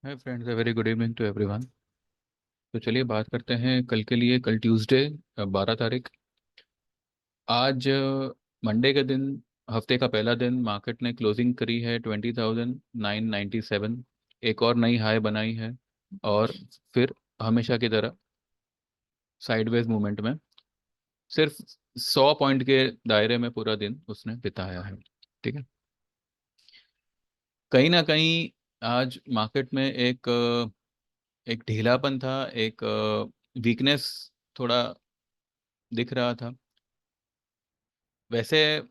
Hi friends, very good evening to everyone. तो चलिए बात करते हैं कल के लिए। कल ट्यूसडे 12 तारीख। आज मंडे के दिन, हफ्ते का पहला दिन, मार्केट ने क्लोजिंग करी है 20,997। एक और नई हाई बनाई है और फिर हमेशा की तरह साइडवेज मूवमेंट में सिर्फ 100 पॉइंट के दायरे में पूरा दिन उसने बिताया है। ठीक है। कहीं ना कहीं आज मार्केट में एक ढीलापन था, एक वीकनेस थोड़ा दिख रहा था। वैसे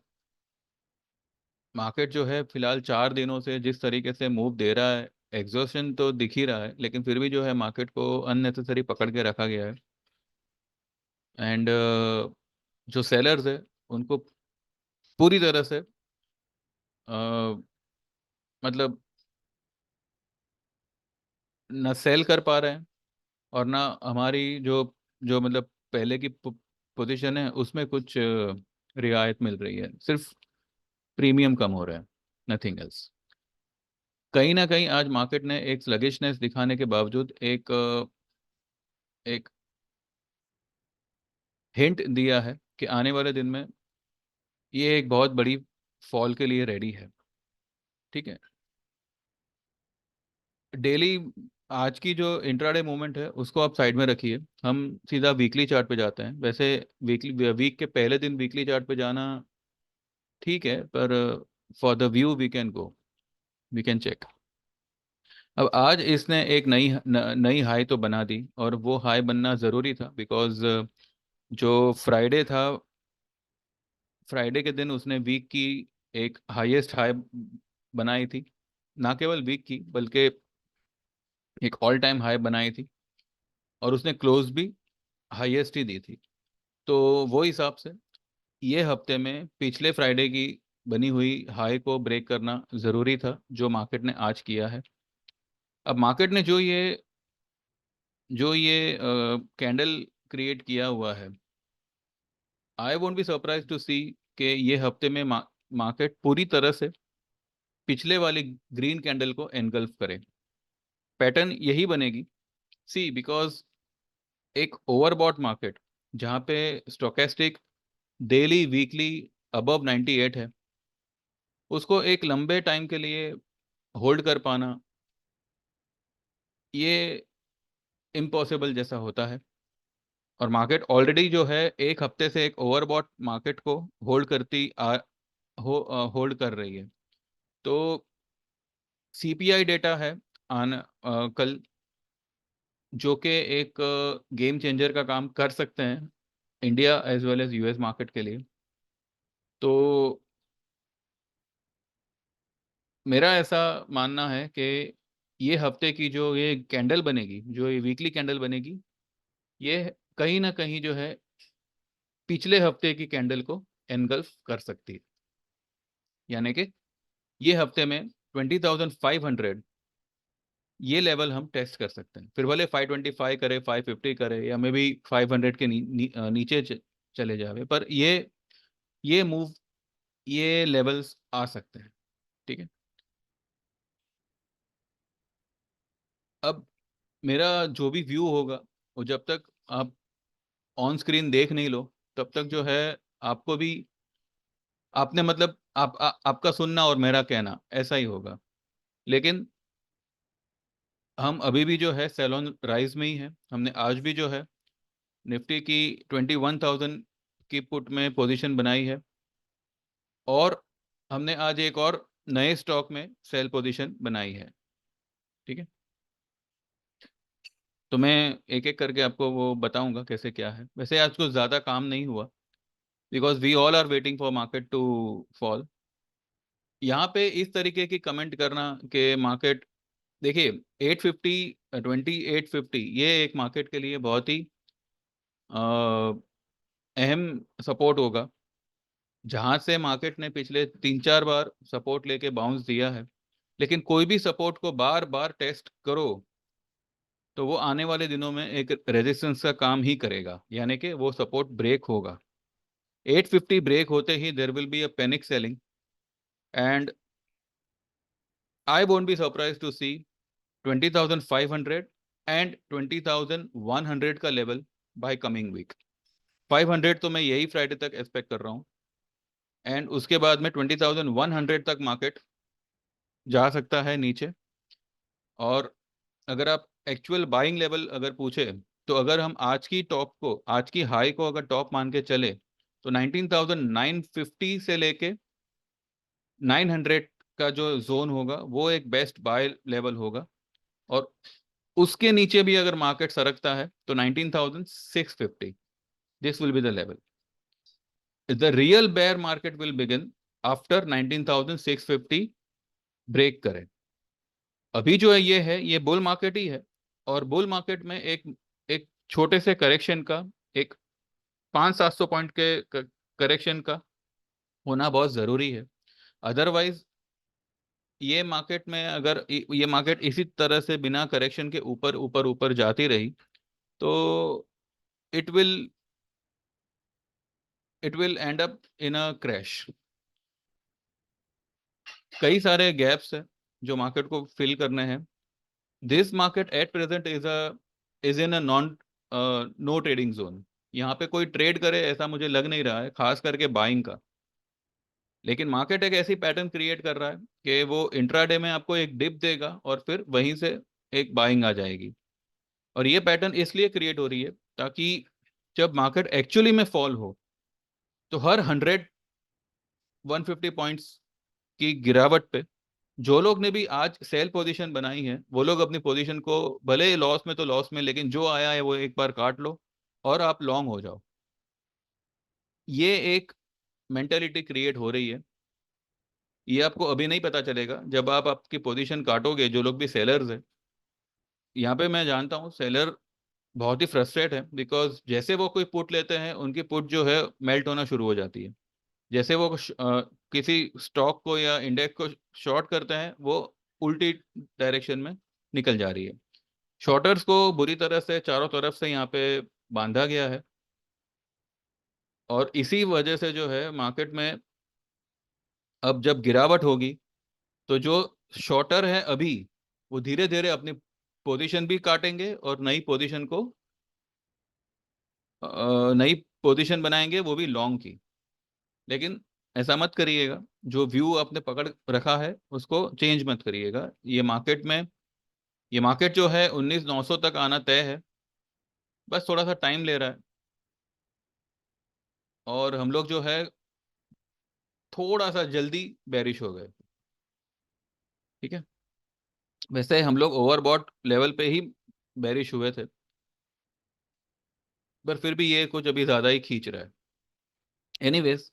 मार्केट जो है फिलहाल 4 दिनों से जिस तरीके से मूव दे रहा है, एग्जॉशन तो दिख ही रहा है, लेकिन फिर भी जो है मार्केट को अननेसेसरी पकड़ के रखा गया है। एंड जो सेलर्स है उनको पूरी तरह से मतलब न सेल कर पा रहे हैं और ना हमारी जो जो मतलब पहले की पोजीशन है उसमें कुछ रियायत मिल रही है। सिर्फ प्रीमियम कम हो रहा है, नथिंग एल्स। कहीं ना कहीं आज मार्केट ने एक स्लगिशनेस दिखाने के बावजूद एक हिंट दिया है कि आने वाले दिन में ये एक बहुत बड़ी फॉल के लिए रेडी है। ठीक है। डेली आज की जो इंट्राडे मूवमेंट है उसको आप साइड में रखिए, हम सीधा वीकली चार्ट पे जाते हैं। वैसे वीकली वीक के पहले दिन वीकली चार्ट पे जाना ठीक है, पर for the view we can go, we can check. अब आज इसने एक नई हाई तो बना दी, और वो हाई बनना ज़रूरी था बिकॉज जो फ्राइडे था, फ्राइडे के दिन उसने वीक की एक हाईएस्ट हाई बनाई थी। ना केवल वीक की बल्कि एक ऑल टाइम हाई बनाई थी, और उसने क्लोज भी हाईएस्ट ही दी थी। तो वो हिसाब से ये हफ्ते में पिछले फ्राइडे की बनी हुई हाई को ब्रेक करना ज़रूरी था, जो मार्केट ने आज किया है। अब मार्केट ने जो ये कैंडल क्रिएट किया हुआ है, I won't be surprise to see कि ये हफ्ते में मार्केट पूरी तरह से पिछले वाली ग्रीन कैंडल को एनगल्फ करे। पैटर्न यही बनेगी। सी बिकॉज एक ओवरबॉट मार्केट जहाँ पे स्टोकेस्टिक डेली वीकली अबव 98 है, उसको एक लंबे टाइम के लिए होल्ड कर पाना ये इम्पॉसिबल जैसा होता है। और मार्केट ऑलरेडी जो है एक हफ्ते से एक ओवरबॉट मार्केट को होल्ड करती होल्ड कर रही है। तो सीपीआई डेटा है कल, जो कि एक गेम चेंजर का काम कर सकते हैं India as well as US market के लिए। तो मेरा ऐसा मानना है कि ये हफ्ते की जो ये कैंडल बनेगी, जो ये वीकली कैंडल बनेगी, ये कहीं ना कहीं जो है पिछले हफ्ते की कैंडल को एनगल्फ कर सकती है। यानी कि ये हफ्ते में 20,500 ये लेवल हम टेस्ट कर सकते हैं। फिर भले 525 करे, 550 करे, या मे बी 500 के नीचे चले जावे, पर ये मूव, ये लेवल्स आ सकते हैं। ठीक है। अब मेरा जो भी व्यू होगा, वो जब तक आप ऑन स्क्रीन देख नहीं लो तब तक जो है आपको भी आपने मतलब आपका सुनना और मेरा कहना ऐसा ही होगा। लेकिन हम अभी भी जो है सेलोन राइज में ही है। हमने आज भी जो है निफ्टी की 21,000 की पुट में पोजीशन बनाई है, और हमने आज एक और नए स्टॉक में सेल पोजीशन बनाई है। ठीक है। तो मैं एक एक करके आपको वो बताऊंगा कैसे क्या है। वैसे आज कुछ ज़्यादा काम नहीं हुआ because we all are waiting for market to fall. यहाँ पे इस तरीके की कमेंट करना कि मार्केट, देखिए 850, 2850 ये एक मार्केट के लिए बहुत ही अहम सपोर्ट होगा, जहां से मार्केट ने पिछले 3-4 बार सपोर्ट लेके बाउंस दिया है। लेकिन कोई भी सपोर्ट को बार बार टेस्ट करो तो वो आने वाले दिनों में एक रेजिस्टेंस का काम ही करेगा, यानी कि वो सपोर्ट ब्रेक होगा। 850 ब्रेक होते ही there will be a panic selling, and I won't be surprise to see 20,500 and 20,100 का लेवल बाय कमिंग वीक। 500 तो मैं यही फ्राइडे तक एक्सपेक्ट कर रहा हूँ, एंड उसके बाद में 20,100 तक मार्केट जा सकता है नीचे। और अगर आप एक्चुअल बाइंग लेवल अगर पूछे, तो अगर हम आज की टॉप को, आज की हाई को अगर टॉप मान के चले, तो 19,950 से लेके 900 का जो जोन होगा वो एक बेस्ट बाय लेवल होगा। और उसके नीचे भी अगर मार्केट सरकता है तो 19,650, this will be the level. The real bear market will begin after 19,650 break करे। अभी जो है ये बुल मार्केट ही है, और बुल मार्केट में एक एक छोटे से करेक्शन का, एक 500-700 पॉइंट के करेक्शन का होना बहुत जरूरी है। अदरवाइज ये मार्केट में अगर ये मार्केट इसी तरह से बिना करेक्शन के ऊपर ऊपर ऊपर जाती रही, तो it will it will and up in a crash. कई सारे गैप्स हैं जो मार्केट को फिल करने हैं। This market at present is in a non no trading zone. यहाँ पे कोई ट्रेड करे ऐसा मुझे लग नहीं रहा है, खास करके बाइंग का। लेकिन मार्केट एक ऐसी पैटर्न क्रिएट कर रहा है कि वो इंट्राडे में आपको एक डिप देगा और फिर वहीं से एक बाइंग आ जाएगी। और ये पैटर्न इसलिए क्रिएट हो रही है ताकि जब मार्केट एक्चुअली में फॉल हो, तो हर 150 पॉइंट्स की गिरावट पे जो लोग ने भी आज सेल पोजीशन बनाई है, वो लोग अपनी पोजीशन को भले लॉस में तो लॉस में, लेकिन जो आया है वो एक बार काट लो और आप लॉन्ग हो जाओ। ये एक मेंटेलिटी क्रिएट हो रही है। ये आपको अभी नहीं पता चलेगा, जब आप आपकी पोजीशन काटोगे। जो लोग भी सेलर्स है, यहाँ पे मैं जानता हूँ सेलर बहुत ही फ्रस्ट्रेट है, बिकॉज जैसे वो कोई पुट लेते हैं उनकी पुट जो है मेल्ट होना शुरू हो जाती है। जैसे वो किसी स्टॉक को या इंडेक्स को शॉर्ट करते हैं, वो उल्टी डायरेक्शन में निकल जा रही है। शॉर्टर्स को बुरी तरह से चारों तरफ से यहाँ पे बांधा गया है, और इसी वजह से जो है मार्केट में अब जब गिरावट होगी, तो जो शॉर्टर है अभी, वो धीरे धीरे अपनी पोजीशन भी काटेंगे और नई पोजीशन बनाएंगे, वो भी लॉन्ग की। लेकिन ऐसा मत करिएगा, जो व्यू आपने पकड़ रखा है उसको चेंज मत करिएगा। ये मार्केट जो है 19,900 तक आना तय है, बस थोड़ा सा टाइम ले रहा है। और हम लोग जो है थोड़ा सा जल्दी बेरिश हो गए। ठीक है, वैसे हम लोग ओवरबॉट लेवल पे ही बेरिश हुए थे, पर फिर भी ये कुछ अभी ज्यादा ही खींच रहा है। एनीवेज,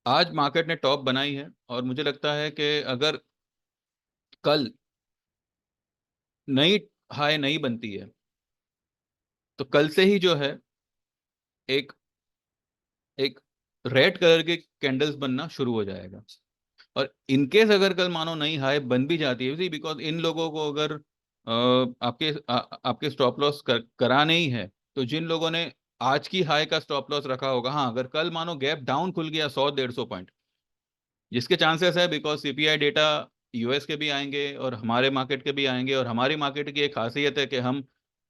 आज मार्केट ने टॉप बनाई है, और मुझे लगता है कि अगर कल नई हाई नहीं बनती है, तो कल से ही जो है एक एक रेड कलर के कैंडल्स बनना शुरू हो जाएगा। और इनकेस अगर कल मानो नई हाई बन भी जाती है, बिकॉज इन लोगों को अगर आपके स्टॉप लॉस कराने ही है, तो जिन लोगों ने आज की हाई का स्टॉप लॉस रखा होगा, हाँ, अगर कल मानो गैप डाउन खुल गया 100-150 पॉइंट, जिसके चांसेस है, बिकॉज सीपीआई डेटा यूएस के भी आएंगे और हमारे मार्केट के भी आएंगे। और हमारी मार्केट की एक खासियत है कि हम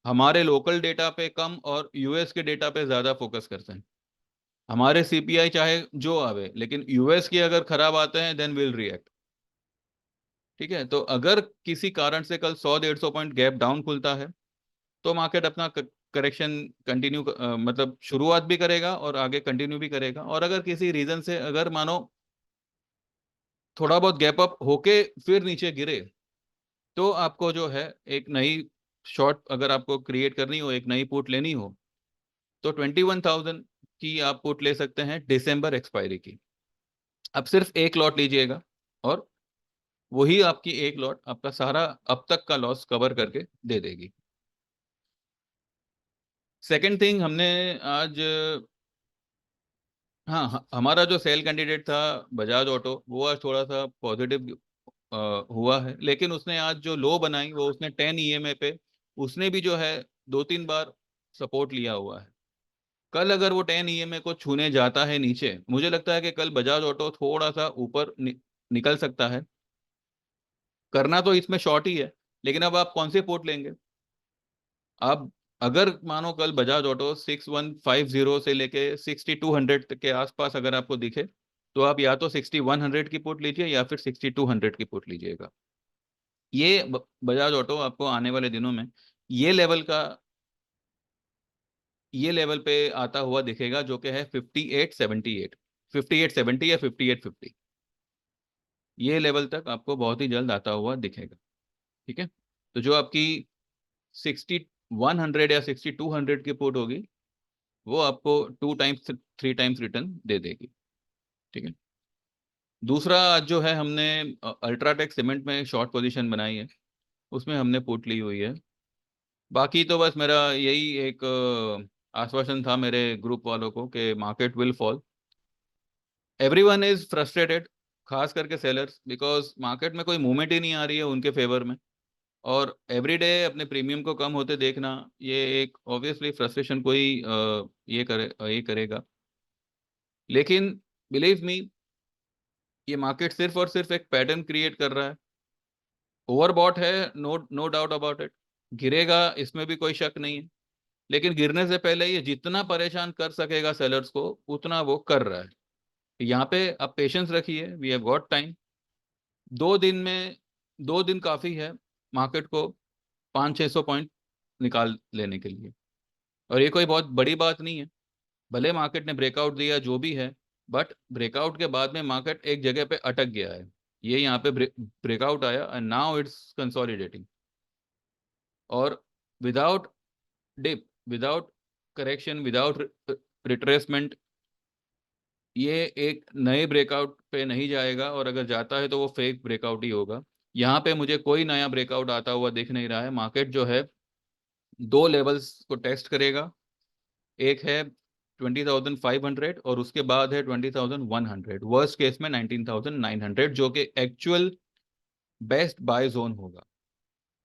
हमारे लोकल डेटा पे कम और यूएस के डेटा पे ज्यादा फोकस करते हैं। हमारे सीपीआई चाहे जो आवे, लेकिन यूएस की अगर खराब आते हैं, देन विल रिएक्ट। ठीक है, तो अगर किसी कारण से कल 100-150 पॉइंट गैप डाउन खुलता है, तो मार्केट अपना करेक्शन कंटिन्यू, मतलब शुरुआत भी करेगा और आगे कंटिन्यू भी करेगा। और अगर किसी रीजन से अगर मानो थोड़ा बहुत गैप अप होके फिर नीचे गिरे, तो आपको जो है एक नई शॉर्ट अगर आपको क्रिएट करनी हो, एक नई पुट लेनी हो, तो 21,000 की आप पुट ले सकते हैं दिसंबर एक्सपायरी की। अब सिर्फ एक लॉट लीजिएगा, और वही आपकी एक लॉट आपका सारा अब तक का लॉस कवर करके दे देगी। सेकंड थिंग, हमने आज, हाँ, हमारा जो सेल कैंडिडेट था बजाज ऑटो, वो आज थोड़ा सा पॉजिटिव हुआ है। लेकिन उसने आज जो लो बनाई, वो उसने 10 ईएमए पे उसने भी जो है 2-3 बार सपोर्ट लिया हुआ है। कल अगर वो 10 ईएमए को छूने जाता है नीचे, मुझे लगता है कि कल बजाज ऑटो थोड़ा सा ऊपर निकल सकता है। करना तो इसमें शॉर्ट ही है, लेकिन अब आप कौन से पोर्ट लेंगे? आप अगर मानो कल बजाज ऑटो 6150 से लेके 6200 के आसपास अगर आपको दिखे, तो आप या तो 6100 की पोर्ट लीजिए या फिर 6200 की पोर्ट लीजिएगा। ये बजाज ऑटो आपको आने वाले दिनों में ये लेवल का ये लेवल पे आता हुआ दिखेगा, जो कि है 5878, 5870 या 5850। ये लेवल तक आपको बहुत ही जल्द आता हुआ दिखेगा। ठीक है, तो जो आपकी 6100 या 6200 की पुट होगी, वो आपको 2 टाइम्स 3 टाइम्स रिटर्न दे देगी। ठीक है, दूसरा आज जो है हमने अल्ट्राटेक सीमेंट में शॉर्ट पोजीशन बनाई है, उसमें हमने पुट ली हुई है। बाकी तो बस मेरा यही एक आश्वासन था मेरे ग्रुप वालों को कि market will fall. Everyone is frustrated, खास करके सेलर्स, बिकॉज मार्केट में कोई मूवमेंट ही नहीं आ रही है उनके फेवर में। और एवरीडे अपने प्रीमियम को कम होते देखना, ये एक ऑब्वियसली फ्रस्ट्रेशन कोई ये करेगा। लेकिन बिलीव मी, ये मार्केट सिर्फ और सिर्फ एक पैटर्न क्रिएट कर रहा है। ओवरबॉट है, no no doubt about it. गिरेगा, इसमें भी कोई शक नहीं है। लेकिन गिरने से पहले ये जितना परेशान कर सकेगा सेलर्स को, उतना वो कर रहा है। यहाँ पे आप पेशेंस रखिए, वी हैव गॉट टाइम। 2 दिन में, 2 दिन काफ़ी है मार्केट को 500-600 पॉइंट निकाल लेने के लिए। और ये कोई बहुत बड़ी बात नहीं है। भले मार्केट ने ब्रेकआउट दिया जो भी है, बट ब्रेकआउट के बाद में मार्केट एक जगह पे अटक गया है। ये यहाँ पे ब्रेकआउट आया एंड नाउ इट्स कंसोलिडेटिंग। और without dip, without correction, without retracement, ये एक नए ब्रेकआउट पे नहीं जाएगा। और अगर जाता है तो वो फेक ब्रेकआउट ही होगा। यहाँ पे मुझे कोई नया ब्रेकआउट आता हुआ दिख नहीं रहा है। मार्केट जो है 2 लेवल्स को टेस्ट करेगा। एक है 20,500 और उसके बाद है 20,100। वर्स्ट केस में 19,900, जो कि एक्चुअल बेस्ट बाय जोन होगा।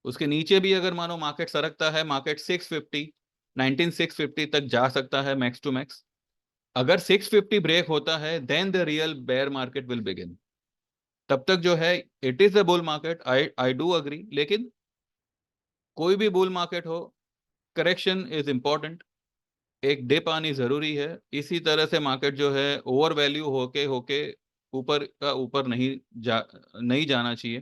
उसके नीचे भी अगर मानो मार्केट सरकता है, मार्केट 650, 19,650 तक जा सकता है मैक्स टू मैक्स। अगर 650 ब्रेक होता है, then the real bear market will begin. तब तक जो है it is a bull market, I I do agree. लेकिन कोई भी बुल मार्केट हो, करेक्शन इज इंपॉर्टेंट। एक डिप आनी जरूरी है। इसी तरह से मार्केट जो है ओवर वैल्यू होके होके ऊपर का ऊपर नहीं जाना चाहिए।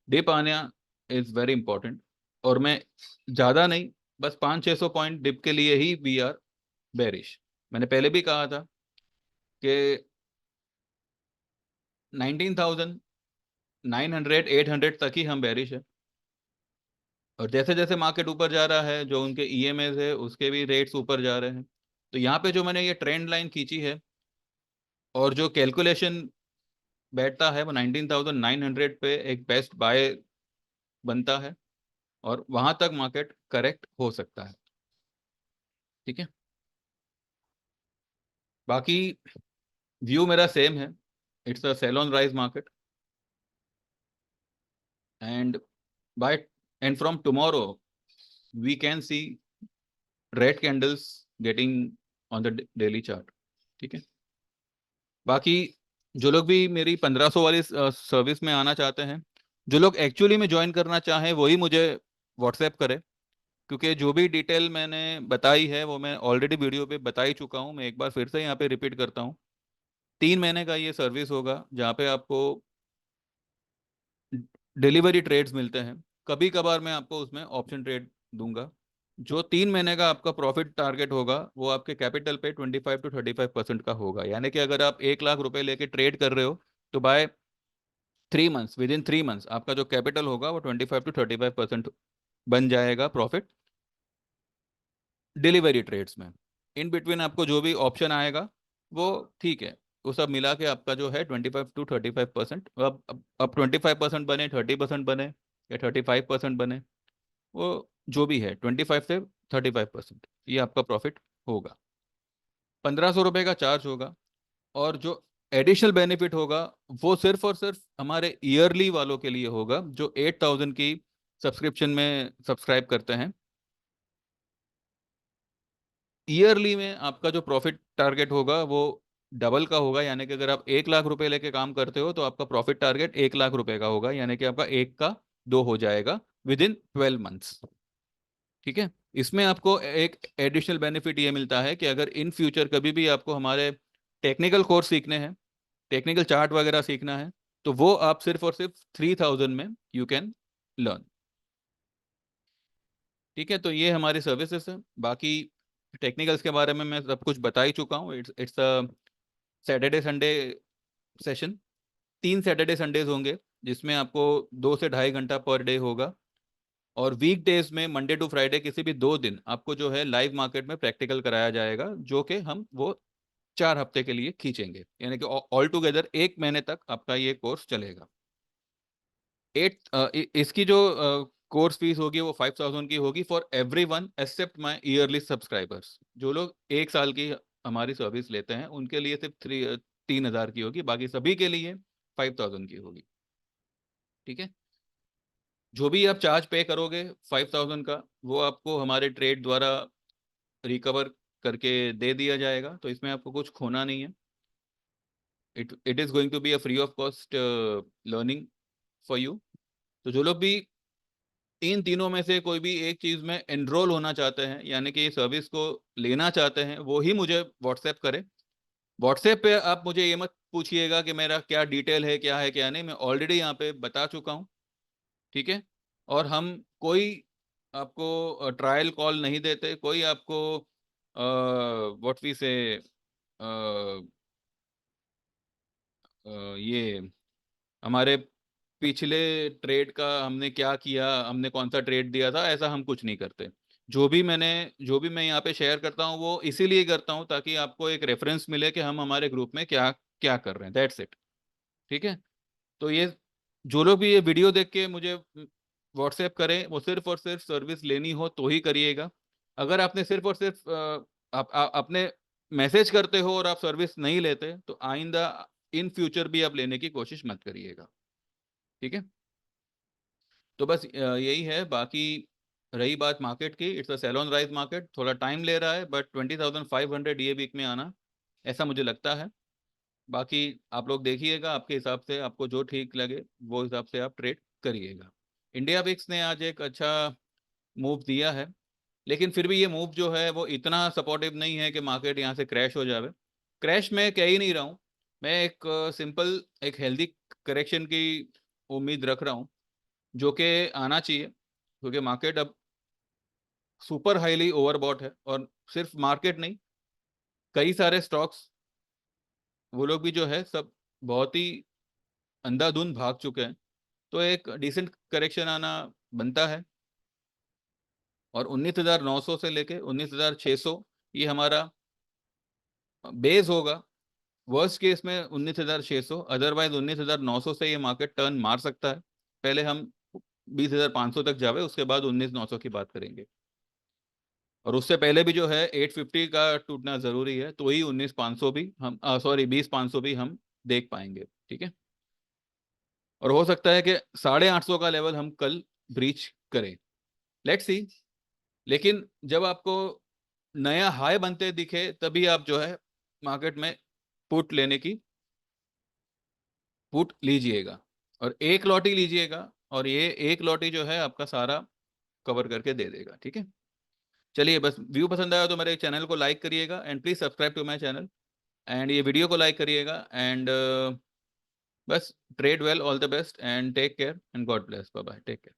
डिप आना इज वेरी इंपॉर्टेंट। और मैं ज्यादा नहीं, बस 500-600 पॉइंट डिप के लिए ही वी आर बेरिश। मैंने पहले भी कहा था कि 19,900 800 तक ही हम बेरिश है। और जैसे जैसे मार्केट ऊपर जा रहा है, जो उनके ईएमएस है उसके भी रेट्स ऊपर जा रहे हैं। तो यहाँ पे जो मैंने ये ट्रेंड लाइन खींची है और जो कैलकुलेशन बैठता है, वो 19,900 पे एक बेस्ट बाय बनता है। और वहां तक मार्केट करेक्ट हो सकता है। ठीक है, बाकी व्यू मेरा सेम है। It's a sell on rise market and buy and from tomorrow we can see red candles getting on the daily chart. ठीक है, बाकी जो लोग भी मेरी 1500 वाली सर्विस में आना चाहते हैं, जो लोग एक्चुअली में ज्वाइन करना चाहें, वही मुझे व्हाट्सएप करें। क्योंकि जो भी डिटेल मैंने बताई है वो मैं ऑलरेडी वीडियो पे बता ही चुका हूँ। मैं एक बार फिर से यहाँ पे रिपीट करता हूँ। 3 महीने का ये सर्विस होगा, जहाँ पे आपको डिलीवरी ट्रेड्स मिलते हैं। कभी कभार मैं आपको उसमें ऑप्शन ट्रेड दूंगा। जो 3 महीने का आपका प्रॉफिट टारगेट होगा, वो आपके कैपिटल पे 25-35% का होगा। यानी कि अगर आप 1 लाख रुपए लेके ट्रेड कर रहे हो, तो by 3 months, within 3 months आपका जो कैपिटल होगा वो 25-35% बन जाएगा प्रॉफिट डिलीवरी ट्रेड्स में। इन बिटवीन आपको जो भी ऑप्शन आएगा वो ठीक है, वो सब मिला के आपका जो है 25-35%। अब 25% बने, 30% बने या 35% बने, वो जो भी है 25 से 35% ये आपका प्रॉफिट होगा। 1,500 रुपये का चार्ज होगा। और जो एडिशनल बेनिफिट होगा, वो सिर्फ और सिर्फ हमारे ईयरली वालों के लिए होगा, जो 8,000 की सब्सक्रिप्शन में सब्सक्राइब करते हैं। ईयरली में आपका जो प्रॉफिट टारगेट होगा वो डबल का होगा। यानी कि अगर आप 1 लाख रुपए लेके काम करते हो, तो आपका प्रॉफिट टारगेट 1 लाख रुपए का होगा। यानी कि आपका 1 का 2 हो जाएगा। With in 12 months. ठीक है। इसमें आपको एक एडिशनल बेनिफिट ये मिलता है कि अगर इन फ्यूचर कभी भी आपको हमारे टेक्निकल कोर्स सीखने हैं, टेक्निकल चार्ट वगैरह सीखना है, तो वो आप सिर्फ और सिर्फ 3000 में यू कैन लर्न। ठीक है, तो ये हमारी सर्विसेज है। बाकी टेक्निकल्स के बारे में मैं सब कुछ बता ही चुका हूँ। It's a Saturday Sunday session. 3 Saturday Sundays होंगे जिसमें आपको 2 से ढाई घंटा पर डे होगा। और वीक डेज में मंडे टू फ्राइडे किसी भी 2 दिन आपको जो है लाइव मार्केट में प्रैक्टिकल कराया जाएगा, जो कि हम वो 4 हफ्ते के लिए खींचेंगे, यानी कि ऑल टुगेदर 1 महीने तक आपका ये कोर्स चलेगा। इसकी जो कोर्स फीस होगी वो 5000 की होगी for every one except my yearly subscribers. जो लोग 1 साल की हमारी सर्विस लेते हैं उनके लिए सिर्फ 3000 की होगी, बाकी सभी के लिए 5000 की होगी। ठीक है। जो भी आप चार्ज पे करोगे 5000 का, वो आपको हमारे ट्रेड द्वारा रिकवर करके दे दिया जाएगा, तो इसमें आपको कुछ खोना नहीं है। It is going to be a free of cost learning for you. तो जो लोग भी इन तीनों में से कोई भी एक चीज में एनरोल होना चाहते हैं, यानी कि सर्विस को लेना चाहते हैं, वो ही मुझे व्हाट्सएप करें। व्हाट्सएप पे आप मुझे ये मत पूछिएगा कि मेरा क्या डिटेल है क्या नहीं, मैं ऑलरेडी यहाँ पे बता चुका हूँ। ठीक है। और हम कोई आपको ट्रायल कॉल नहीं देते, कोई आपको व्हाट वी से ये हमारे पिछले ट्रेड का हमने क्या किया, हमने कौन सा ट्रेड दिया था, ऐसा हम कुछ नहीं करते। जो भी मैं यहाँ पे शेयर करता हूँ वो इसीलिए करता हूँ ताकि आपको एक रेफरेंस मिले कि हम हमारे ग्रुप में क्या क्या कर रहे हैं, दैट्स इट। ठीक है। तो ये जो लोग भी ये वीडियो देख के मुझे व्हाट्सएप करें, वो सिर्फ और सिर्फ सर्विस लेनी हो तो ही करिएगा। अगर आपने सिर्फ और सिर्फ अपने मैसेज करते हो और आप सर्विस नहीं लेते, तो आइंदा इन फ्यूचर भी आप लेने की कोशिश मत करिएगा। ठीक है। तो बस यही है। बाकी रही बात मार्केट की, it's a sell on rise market, थोड़ा टाइम ले रहा है, बट 20,500 ये वीक में आना ऐसा मुझे लगता है। बाकी आप लोग देखिएगा, आपके हिसाब से आपको जो ठीक लगे वो हिसाब से आप ट्रेड करिएगा। इंडिया विक्स ने आज एक अच्छा मूव दिया है, लेकिन फिर भी ये मूव जो है वो इतना सपोर्टिव नहीं है कि मार्केट यहाँ से क्रैश हो जावे। क्रैश मैं कह ही नहीं रहा हूँ, मैं एक सिंपल एक हेल्दी करेक्शन की उम्मीद रख रहा हूँ, जो कि आना चाहिए, क्योंकि मार्केट अब सुपर हाईली ओवरबॉट है। और सिर्फ मार्केट नहीं, कई सारे स्टॉक्स वो लोग भी जो है सब बहुत ही अंधाधुंध भाग चुके हैं। तो एक डिसेंट करेक्शन आना बनता है। और 19,900 से लेके 19,600 ये हमारा बेस होगा। वर्स्ट केस में 19,600, अदरवाइज 19,900 से ये मार्केट टर्न मार सकता है। पहले हम 20,500 तक जावे, उसके बाद 19,900 की बात करेंगे। और उससे पहले भी जो है 850 का टूटना जरूरी है, तो ही 19,500 भी हम सॉरी 20,500 भी हम देख पाएंगे। ठीक है। और हो सकता है कि 850 का लेवल हम कल ब्रीच करें, लेट्स सी। लेकिन जब आपको नया हाई बनते दिखे तभी आप जो है मार्केट में पुट लेने की पुट लीजिएगा, और एक लॉटी लीजिएगा, और ये एक लॉटी जो है आपका सारा कवर करके दे देगा। ठीक है। चलिए, बस व्यू पसंद आया तो मेरे चैनल को लाइक करिएगा, and please subscribe to my channel, and ये वीडियो को लाइक करिएगा, एंड बस trade well, all the best, and take care, and God bless, bye bye, take care.